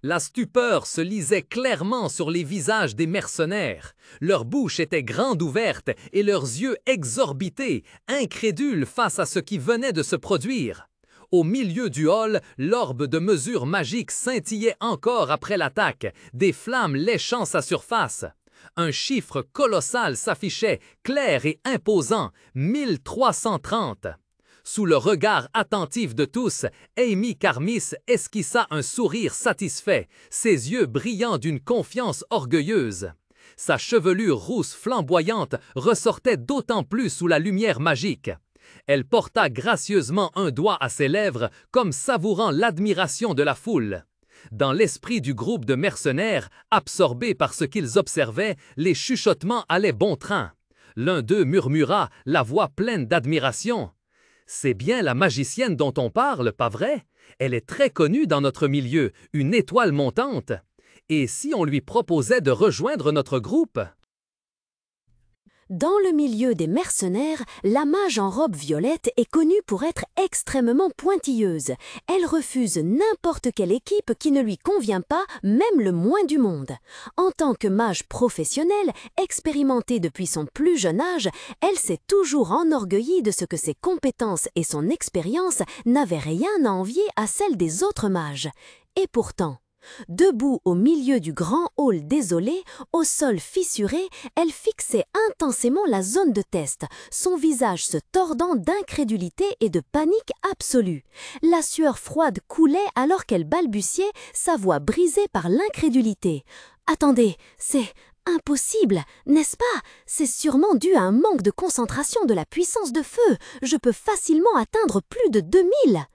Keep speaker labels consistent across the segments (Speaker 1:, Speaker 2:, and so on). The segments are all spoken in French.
Speaker 1: La stupeur se lisait clairement sur les visages des mercenaires. Leur bouche était grande ouverte et leurs yeux exorbités, incrédules face à ce qui venait de se produire. Au milieu du hall, l'orbe de mesure magique scintillait encore après l'attaque, des flammes léchant sa surface. Un chiffre colossal s'affichait, clair et imposant, 1330. Sous le regard attentif de tous, Amy Carmis esquissa un sourire satisfait, ses yeux brillant d'une confiance orgueilleuse. Sa chevelure rousse flamboyante ressortait d'autant plus sous la lumière magique. Elle porta gracieusement un doigt à ses lèvres, comme savourant l'admiration de la foule. Dans l'esprit du groupe de mercenaires, absorbés par ce qu'ils observaient, les chuchotements allaient bon train. L'un d'eux murmura, la voix pleine d'admiration. « C'est bien la magicienne dont on parle, pas vrai? Elle est très connue dans notre milieu, une étoile montante. Et si on lui proposait de rejoindre notre groupe? »
Speaker 2: Dans le milieu des mercenaires, la mage en robe violette est connue pour être extrêmement pointilleuse. Elle refuse n'importe quelle équipe qui ne lui convient pas, même le moins du monde. En tant que mage professionnelle, expérimentée depuis son plus jeune âge, elle s'est toujours enorgueillie de ce que ses compétences et son expérience n'avaient rien à envier à celles des autres mages. Et pourtant, debout au milieu du grand hall désolé, au sol fissuré, elle fixait intensément la zone de test, son visage se tordant d'incrédulité et de panique absolue. La sueur froide coulait alors qu'elle balbutiait, sa voix brisée par l'incrédulité. « Attendez, c'est impossible, n'est-ce pas? C'est sûrement dû à un manque de concentration de la puissance de feu. Je peux facilement atteindre plus de 2000. »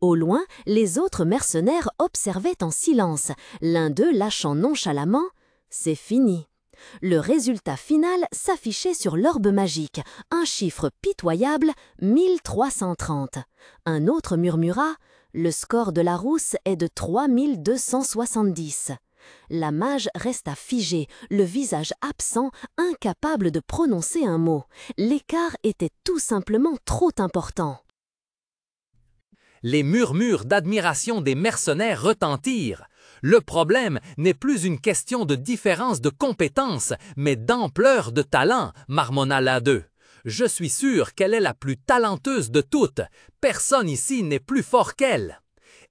Speaker 2: Au loin, les autres mercenaires observaient en silence, l'un d'eux lâchant nonchalamment « C'est fini ». Le résultat final s'affichait sur l'orbe magique, un chiffre pitoyable, 1330. Un autre murmura « Le score de la rousse est de 3270 ». La mage resta figée, le visage absent, incapable de prononcer un mot. L'écart était tout simplement trop important.
Speaker 1: Les murmures d'admiration des mercenaires retentirent. Le problème n'est plus une question de différence de compétences, mais d'ampleur de talent, marmonna l'un d'eux. Je suis sûr qu'elle est la plus talenteuse de toutes. Personne ici n'est plus fort qu'elle.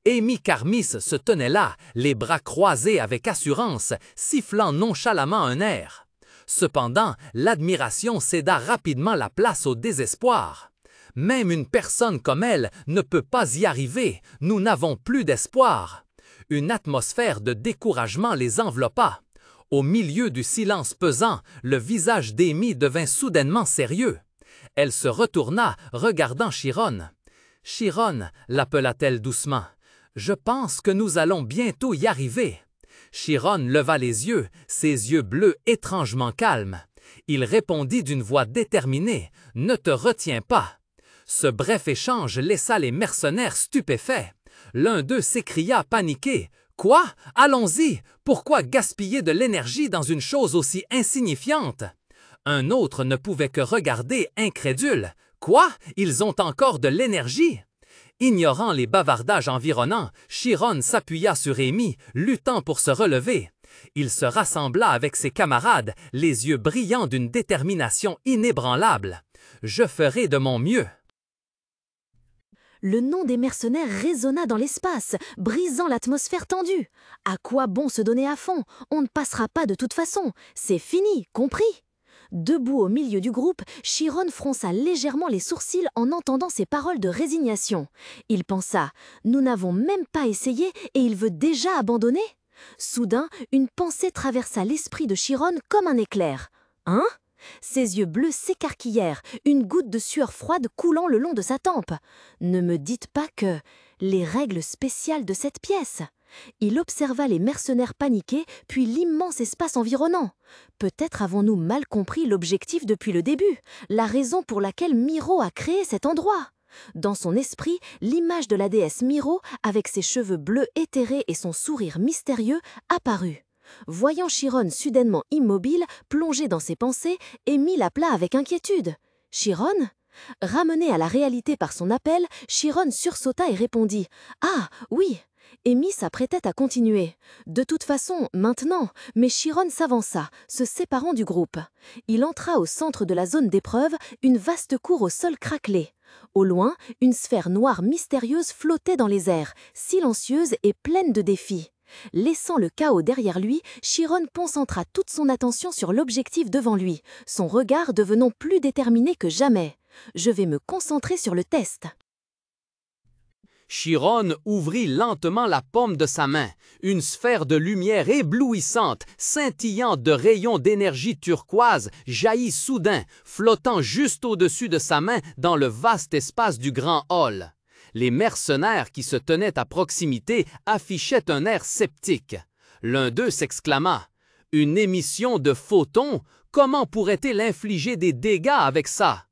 Speaker 1: Amy Carmis se tenait là, les bras croisés avec assurance, sifflant nonchalamment un air. Cependant, l'admiration céda rapidement la place au désespoir. Même une personne comme elle ne peut pas y arriver, nous n'avons plus d'espoir. Une atmosphère de découragement les enveloppa. Au milieu du silence pesant, le visage d'Amy devint soudainement sérieux. Elle se retourna, regardant Chiron. « Chiron, l'appela-t-elle doucement, je pense que nous allons bientôt y arriver. » Chiron leva les yeux, ses yeux bleus étrangement calmes. Il répondit d'une voix déterminée, « Ne te retiens pas. » Ce bref échange laissa les mercenaires stupéfaits. L'un d'eux s'écria paniqué. « Quoi? Allons-y! Pourquoi gaspiller de l'énergie dans une chose aussi insignifiante? » Un autre ne pouvait que regarder incrédule. « Quoi? Ils ont encore de l'énergie? » Ignorant les bavardages environnants, Chiron s'appuya sur Amy, luttant pour se relever. Il se rassembla avec ses camarades, les yeux brillants d'une détermination inébranlable. « Je ferai de mon mieux. »
Speaker 2: Le nom des mercenaires résonna dans l'espace, brisant l'atmosphère tendue. À quoi bon se donner à fond? On ne passera pas de toute façon. C'est fini, compris? Debout au milieu du groupe, Chiron fronça légèrement les sourcils en entendant ces paroles de résignation. Il pensa « Nous n'avons même pas essayé et il veut déjà abandonner ?» Soudain, une pensée traversa l'esprit de Chiron comme un éclair. « Hein ?» Ses yeux bleus s'écarquillèrent, une goutte de sueur froide coulant le long de sa tempe. « Ne me dites pas que... les règles spéciales de cette pièce !» Il observa les mercenaires paniqués, puis l'immense espace environnant. Peut-être avons-nous mal compris l'objectif depuis le début, la raison pour laquelle Miro a créé cet endroit. Dans son esprit, l'image de la déesse Miro, avec ses cheveux bleus éthérés et son sourire mystérieux, apparut. Voyant Chiron soudainement immobile, plongé dans ses pensées, Amy l'appela avec inquiétude. « Chiron ?» Ramené à la réalité par son appel, Chiron sursauta et répondit « Ah, oui !» Amy s'apprêtait à continuer. De toute façon, maintenant, mais Chiron s'avança, se séparant du groupe. Il entra au centre de la zone d'épreuve, une vaste cour au sol craquelé. Au loin, une sphère noire mystérieuse flottait dans les airs, silencieuse et pleine de défis. Laissant le chaos derrière lui, Chiron concentra toute son attention sur l'objectif devant lui, son regard devenant plus déterminé que jamais. « Je vais me concentrer sur le test. »
Speaker 1: Chiron ouvrit lentement la paume de sa main. Une sphère de lumière éblouissante, scintillante de rayons d'énergie turquoise, jaillit soudain, flottant juste au-dessus de sa main dans le vaste espace du grand hall. Les mercenaires qui se tenaient à proximité affichaient un air sceptique. L'un d'eux s'exclama « Une émission de photons? Comment pourrait-il infliger des dégâts avec ça? »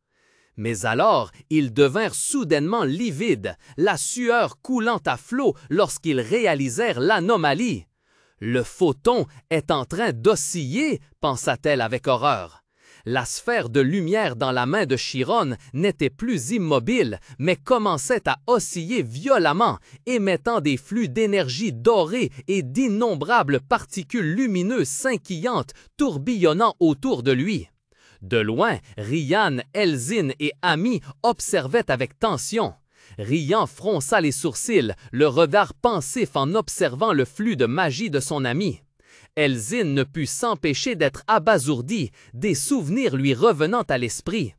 Speaker 1: Mais alors, ils devinrent soudainement livides, la sueur coulant à flots lorsqu'ils réalisèrent l'anomalie. « Le photon est en train d'osciller, pensa-t-elle avec horreur. La sphère de lumière dans la main de Chiron n'était plus immobile, mais commençait à osciller violemment, émettant des flux d'énergie dorée et d'innombrables particules lumineuses scintillante tourbillonnant autour de lui. De loin, Ryan, Elzine et Amy observaient avec tension. Ryan fronça les sourcils, le regard pensif en observant le flux de magie de son ami. Elzine ne put s'empêcher d'être abasourdie, des souvenirs lui revenant à l'esprit.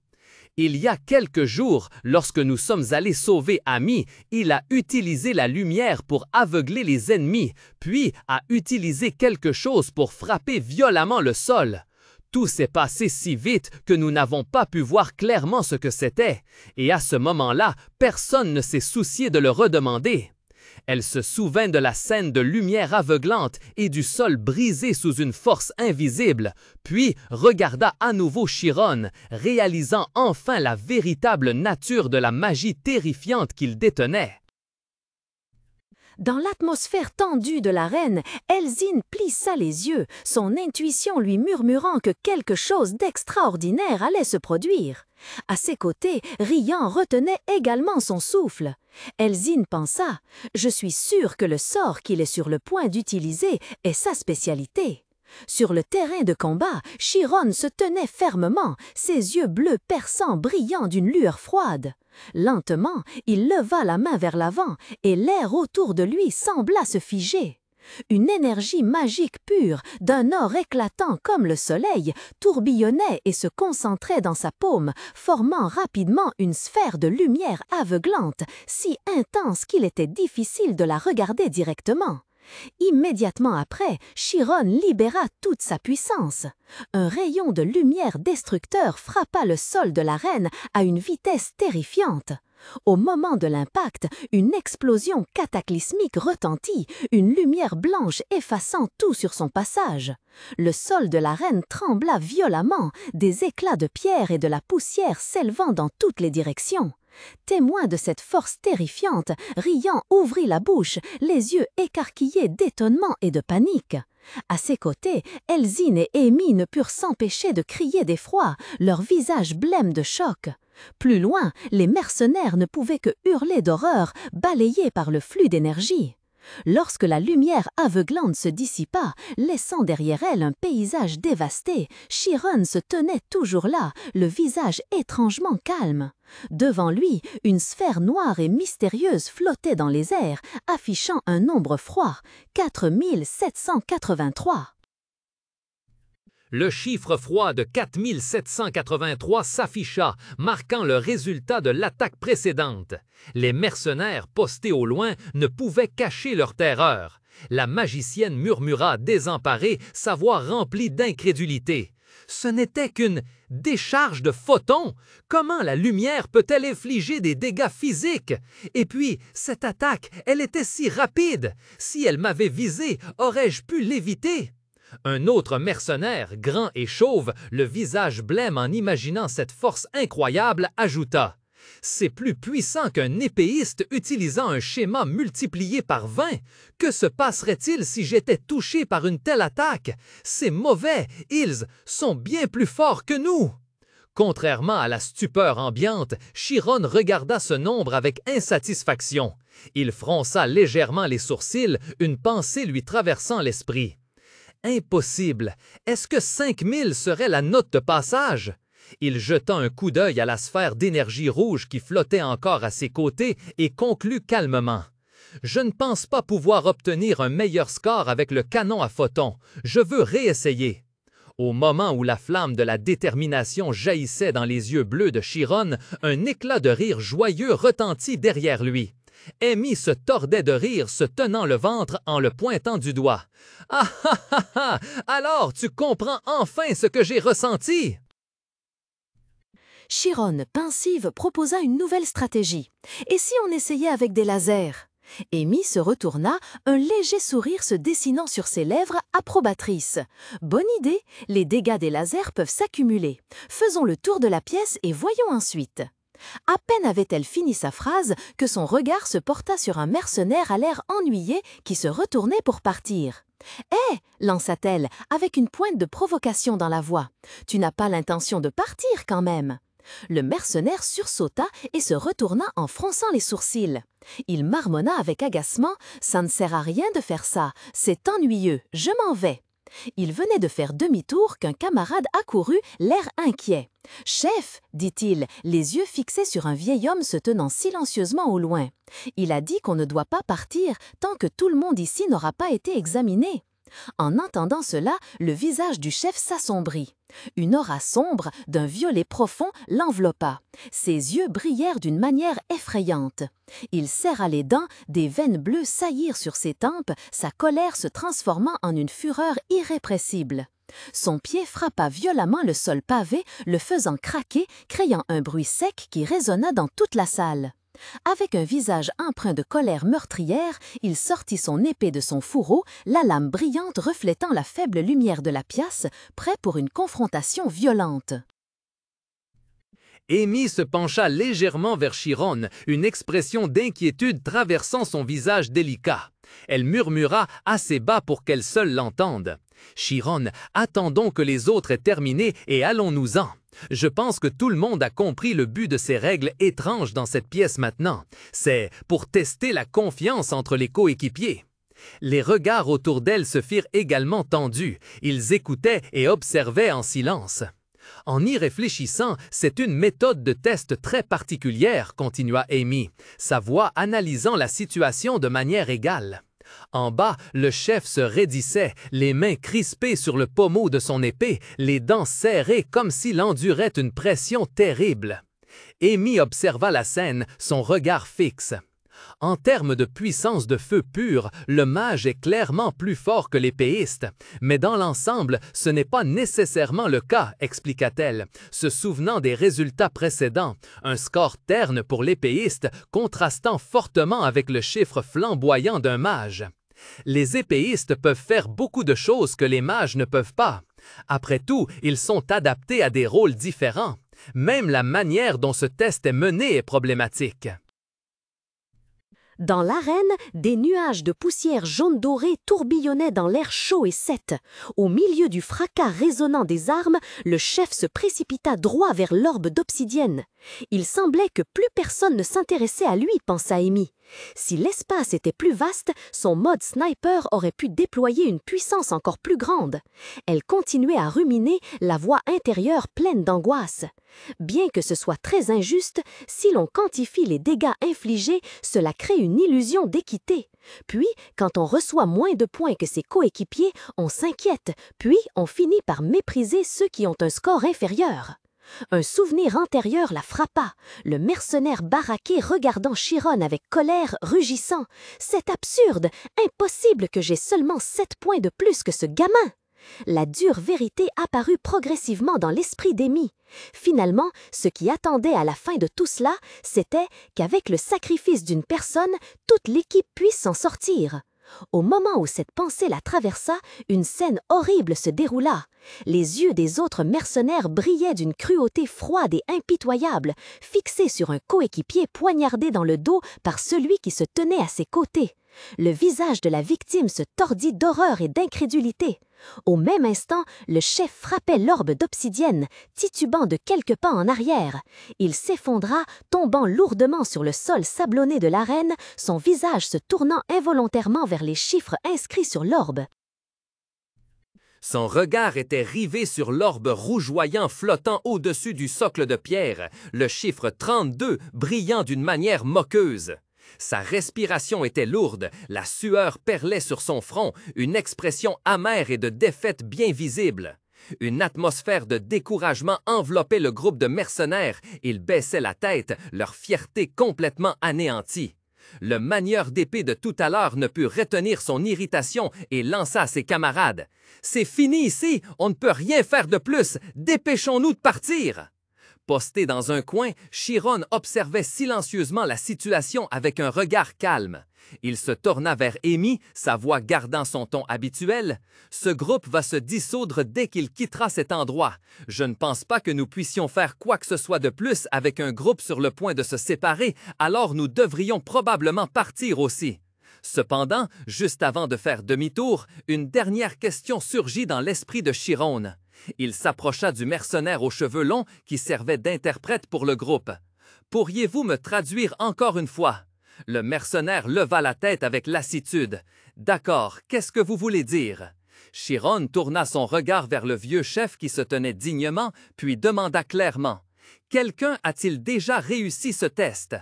Speaker 1: Il y a quelques jours, lorsque nous sommes allés sauver Amy, il a utilisé la lumière pour aveugler les ennemis, puis a utilisé quelque chose pour frapper violemment le sol. Tout s'est passé si vite que nous n'avons pas pu voir clairement ce que c'était, et à ce moment-là, personne ne s'est soucié de le redemander. Elle se souvint de la scène de lumière aveuglante et du sol brisé sous une force invisible, puis regarda à nouveau Chiron, réalisant enfin la véritable nature de la magie terrifiante qu'il détenait.
Speaker 2: Dans l'atmosphère tendue de l'arène, Elzine plissa les yeux, son intuition lui murmurant que quelque chose d'extraordinaire allait se produire. À ses côtés, Ryan retenait également son souffle. Elzine pensa « Je suis sûre que le sort qu'il est sur le point d'utiliser est sa spécialité. » Sur le terrain de combat, Chiron se tenait fermement, ses yeux bleus perçants brillant d'une lueur froide. Lentement, il leva la main vers l'avant et l'air autour de lui sembla se figer. Une énergie magique pure, d'un or éclatant comme le soleil, tourbillonnait et se concentrait dans sa paume, formant rapidement une sphère de lumière aveuglante, si intense qu'il était difficile de la regarder directement. Immédiatement après, Chiron libéra toute sa puissance. Un rayon de lumière destructeur frappa le sol de l'arène à une vitesse terrifiante. Au moment de l'impact, une explosion cataclysmique retentit, une lumière blanche effaçant tout sur son passage. Le sol de l'arène trembla violemment, des éclats de pierre et de la poussière s'élevant dans toutes les directions. Témoin de cette force terrifiante, Ryan ouvrit la bouche, les yeux écarquillés d'étonnement et de panique. À ses côtés, Elzine et Amy ne purent s'empêcher de crier d'effroi, leurs visages blêmes de choc. Plus loin, les mercenaires ne pouvaient que hurler d'horreur, balayés par le flux d'énergie. Lorsque la lumière aveuglante se dissipa, laissant derrière elle un paysage dévasté, Chiron se tenait toujours là, le visage étrangement calme. Devant lui, une sphère noire et mystérieuse flottait dans les airs, affichant un nombre froid, 4783.
Speaker 1: Le chiffre froid de 4783 s'afficha, marquant le résultat de l'attaque précédente. Les mercenaires postés au loin ne pouvaient cacher leur terreur. La magicienne murmura désemparée, sa voix remplie d'incrédulité. Ce n'était qu'une décharge de photons. Comment la lumière peut-elle infliger des dégâts physiques? Et puis, cette attaque, elle était si rapide. Si elle m'avait visé, aurais-je pu l'éviter? Un autre mercenaire, grand et chauve, le visage blême en imaginant cette force incroyable, ajouta « C'est plus puissant qu'un épéiste utilisant un schéma multiplié par 20. Que se passerait-il si j'étais touché par une telle attaque? C'est mauvais, ils sont bien plus forts que nous. » Contrairement à la stupeur ambiante, Chiron regarda ce nombre avec insatisfaction. Il fronça légèrement les sourcils, une pensée lui traversant l'esprit. Impossible! Est-ce que 5000 serait la note de passage? Il jeta un coup d'œil à la sphère d'énergie rouge qui flottait encore à ses côtés et conclut calmement. Je ne pense pas pouvoir obtenir un meilleur score avec le canon à photons. Je veux réessayer. Au moment où la flamme de la détermination jaillissait dans les yeux bleus de Chiron, un éclat de rire joyeux retentit derrière lui. Amy se tordait de rire, se tenant le ventre en le pointant du doigt. « Ah ah ah ah! Alors tu comprends enfin ce que j'ai ressenti! »
Speaker 2: Chiron, pensive, proposa une nouvelle stratégie. Et si on essayait avec des lasers? Amy se retourna, un léger sourire se dessinant sur ses lèvres approbatrices. Bonne idée, les dégâts des lasers peuvent s'accumuler. Faisons le tour de la pièce et voyons ensuite. À peine avait-elle fini sa phrase que son regard se porta sur un mercenaire à l'air ennuyé qui se retournait pour partir. « Hé !» lança-t-elle, avec une pointe de provocation dans la voix. « Tu n'as pas l'intention de partir quand même !» Le mercenaire sursauta et se retourna en fronçant les sourcils. Il marmonna avec agacement « Ça ne sert à rien de faire ça, c'est ennuyeux, je m'en vais !» Il venait de faire demi-tour qu'un camarade accourut, l'air inquiet. « Chef !» dit-il, les yeux fixés sur un vieil homme se tenant silencieusement au loin. « Il a dit qu'on ne doit pas partir tant que tout le monde ici n'aura pas été examiné. » En entendant cela, le visage du chef s'assombrit. Une aura sombre, d'un violet profond, l'enveloppa. Ses yeux brillèrent d'une manière effrayante. Il serra les dents, des veines bleues saillirent sur ses tempes, sa colère se transformant en une fureur irrépressible. Son pied frappa violemment le sol pavé, le faisant craquer, créant un bruit sec qui résonna dans toute la salle. Avec un visage empreint de colère meurtrière, il sortit son épée de son fourreau, la lame brillante reflétant la faible lumière de la pièce, prêt pour une confrontation violente.
Speaker 1: Amy se pencha légèrement vers Chiron, une expression d'inquiétude traversant son visage délicat. Elle murmura assez bas pour qu'elle seule l'entende. « Chiron, attendons que les autres aient terminé et allons-nous-en. Je pense que tout le monde a compris le but de ces règles étranges dans cette pièce maintenant. C'est pour tester la confiance entre les coéquipiers. » Les regards autour d'elle se firent également tendus. Ils écoutaient et observaient en silence. « En y réfléchissant, c'est une méthode de test très particulière, » continua Amy, sa voix analysant la situation de manière égale. En bas, le chef se raidissait, les mains crispées sur le pommeau de son épée, les dents serrées comme s'il endurait une pression terrible. Amy observa la scène, son regard fixe. En termes de puissance de feu pur, le mage est clairement plus fort que l'épéiste. Mais dans l'ensemble, ce n'est pas nécessairement le cas, expliqua-t-elle, se souvenant des résultats précédents. Un score terne pour l'épéiste, contrastant fortement avec le chiffre flamboyant d'un mage. Les épéistes peuvent faire beaucoup de choses que les mages ne peuvent pas. Après tout, ils sont adaptés à des rôles différents. Même la manière dont ce test est mené est problématique.
Speaker 2: Dans l'arène, des nuages de poussière jaune dorée tourbillonnaient dans l'air chaud et sec. Au milieu du fracas résonnant des armes, le chef se précipita droit vers l'orbe d'obsidienne. Il semblait que plus personne ne s'intéressait à lui, pensa Amy. Si l'espace était plus vaste, son mode sniper aurait pu déployer une puissance encore plus grande. Elle continuait à ruminer, la voix intérieure pleine d'angoisse. Bien que ce soit très injuste, si l'on quantifie les dégâts infligés, cela crée une illusion d'équité. Puis, quand on reçoit moins de points que ses coéquipiers, on s'inquiète, puis on finit par mépriser ceux qui ont un score inférieur. Un souvenir antérieur la frappa, le mercenaire baraqué regardant Chiron avec colère, rugissant. « C'est absurde, impossible que j'ai seulement 7 points de plus que ce gamin !» La dure vérité apparut progressivement dans l'esprit d'Amy. Finalement, ce qui attendait à la fin de tout cela, c'était qu'avec le sacrifice d'une personne, toute l'équipe puisse s'en sortir. Au moment où cette pensée la traversa, une scène horrible se déroula. Les yeux des autres mercenaires brillaient d'une cruauté froide et impitoyable, fixés sur un coéquipier poignardé dans le dos par celui qui se tenait à ses côtés. Le visage de la victime se tordit d'horreur et d'incrédulité. Au même instant, le chef frappait l'orbe d'obsidienne, titubant de quelques pas en arrière. Il s'effondra, tombant lourdement sur le sol sablonné de l'arène, son visage se tournant involontairement vers les chiffres inscrits sur l'orbe.
Speaker 1: Son regard était rivé sur l'orbe rougeoyant flottant au-dessus du socle de pierre, le chiffre 32 brillant d'une manière moqueuse. Sa respiration était lourde, la sueur perlait sur son front, une expression amère et de défaite bien visible. Une atmosphère de découragement enveloppait le groupe de mercenaires. Ils baissaient la tête, leur fierté complètement anéantie. Le manieur d'épée de tout à l'heure ne put retenir son irritation et lança à ses camarades. « C'est fini ici, on ne peut rien faire de plus, dépêchons-nous de partir !» Posté dans un coin, Chiron observait silencieusement la situation avec un regard calme. Il se tourna vers Amy, sa voix gardant son ton habituel. « Ce groupe va se dissoudre dès qu'il quittera cet endroit. Je ne pense pas que nous puissions faire quoi que ce soit de plus avec un groupe sur le point de se séparer, alors nous devrions probablement partir aussi. » Cependant, juste avant de faire demi-tour, une dernière question surgit dans l'esprit de Chiron. Il s'approcha du mercenaire aux cheveux longs qui servait d'interprète pour le groupe. « Pourriez-vous me traduire encore une fois? » Le mercenaire leva la tête avec lassitude. « D'accord, qu'est-ce que vous voulez dire? » Chiron tourna son regard vers le vieux chef qui se tenait dignement, puis demanda clairement. « Quelqu'un a-t-il déjà réussi ce test? »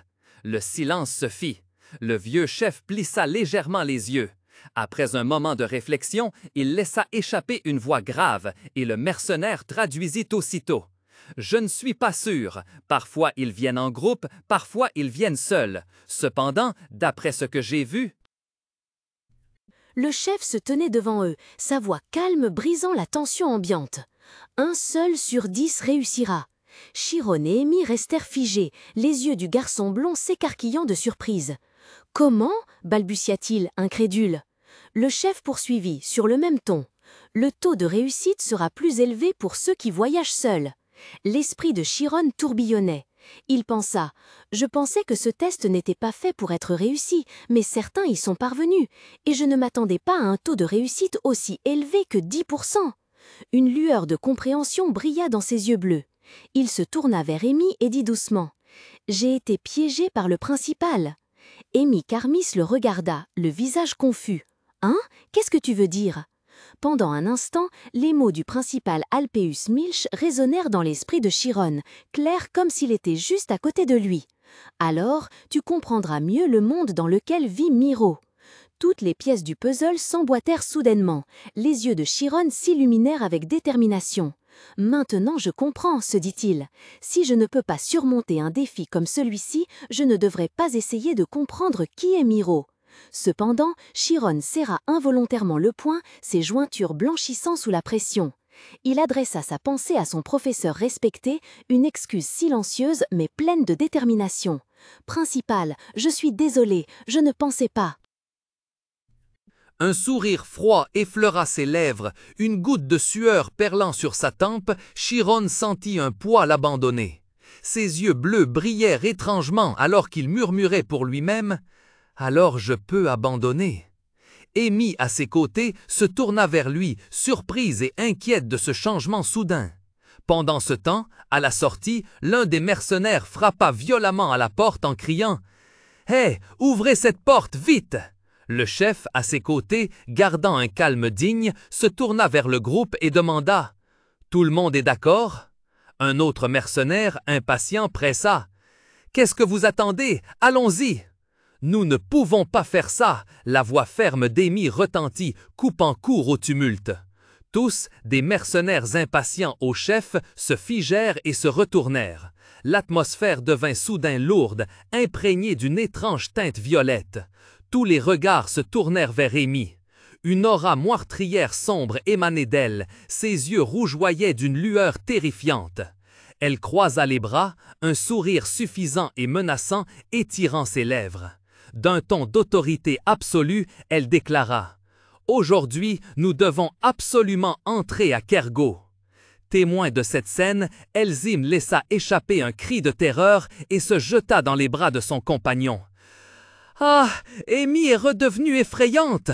Speaker 1: Le silence se fit. Le vieux chef plissa légèrement les yeux. Après un moment de réflexion, il laissa échapper une voix grave et le mercenaire traduisit aussitôt. « Je ne suis pas sûr. Parfois ils viennent en groupe, parfois ils viennent seuls. Cependant, d'après ce que j'ai vu... »
Speaker 2: Le chef se tenait devant eux, sa voix calme brisant la tension ambiante. Un seul sur 10 réussira. Chiron et Amy restèrent figés, les yeux du garçon blond s'écarquillant de surprise. « Comment » balbutia-t-il, incrédule. Le chef poursuivit, sur le même ton. « Le taux de réussite sera plus élevé pour ceux qui voyagent seuls. » L'esprit de Chiron tourbillonnait. Il pensa « Je pensais que ce test n'était pas fait pour être réussi, mais certains y sont parvenus, et je ne m'attendais pas à un taux de réussite aussi élevé que 10%. » Une lueur de compréhension brilla dans ses yeux bleus. Il se tourna vers Amy et dit doucement « J'ai été piégé par le principal. » Amy Carmis le regarda, le visage confus. « Hein? Qu'est-ce que tu veux dire ?» Pendant un instant, les mots du principal Alpheus Milch résonnèrent dans l'esprit de Chiron, clairs comme s'il était juste à côté de lui. « Alors, tu comprendras mieux le monde dans lequel vit Miro. » Toutes les pièces du puzzle s'emboîtèrent soudainement. Les yeux de Chiron s'illuminèrent avec détermination. « Maintenant je comprends, se dit-il. Si je ne peux pas surmonter un défi comme celui-ci, je ne devrais pas essayer de comprendre qui est Miro. » Cependant, Chiron serra involontairement le poing, ses jointures blanchissant sous la pression. Il adressa sa pensée à son professeur respecté, une excuse silencieuse mais pleine de détermination. « Principal, je suis désolé, je ne pensais pas. »
Speaker 1: Un sourire froid effleura ses lèvres, une goutte de sueur perlant sur sa tempe, Chiron sentit un poids l'abandonner. Ses yeux bleus brillèrent étrangement alors qu'il murmurait pour lui-même « Alors je peux abandonner. » Amy, à ses côtés, se tourna vers lui, surprise et inquiète de ce changement soudain. Pendant ce temps, à la sortie, l'un des mercenaires frappa violemment à la porte en criant « Hé, ouvrez cette porte, vite !» Le chef, à ses côtés, gardant un calme digne, se tourna vers le groupe et demanda « Tout le monde est d'accord ?» Un autre mercenaire, impatient, pressa « Qu'est-ce que vous attendez? Allons-y !» « Nous ne pouvons pas faire ça !» La voix ferme d'Amy retentit, coupant court au tumulte. Tous, des mercenaires impatients au chef, se figèrent et se retournèrent. L'atmosphère devint soudain lourde, imprégnée d'une étrange teinte violette. Tous les regards se tournèrent vers Amy. Une aura meurtrière sombre émanait d'elle, ses yeux rougeoyaient d'une lueur terrifiante. Elle croisa les bras, un sourire suffisant et menaçant étirant ses lèvres. D'un ton d'autorité absolue, elle déclara « Aujourd'hui, nous devons absolument entrer à Kergo. » Témoin de cette scène, Elzim laissa échapper un cri de terreur et se jeta dans les bras de son compagnon. Ah, Amy est redevenue effrayante.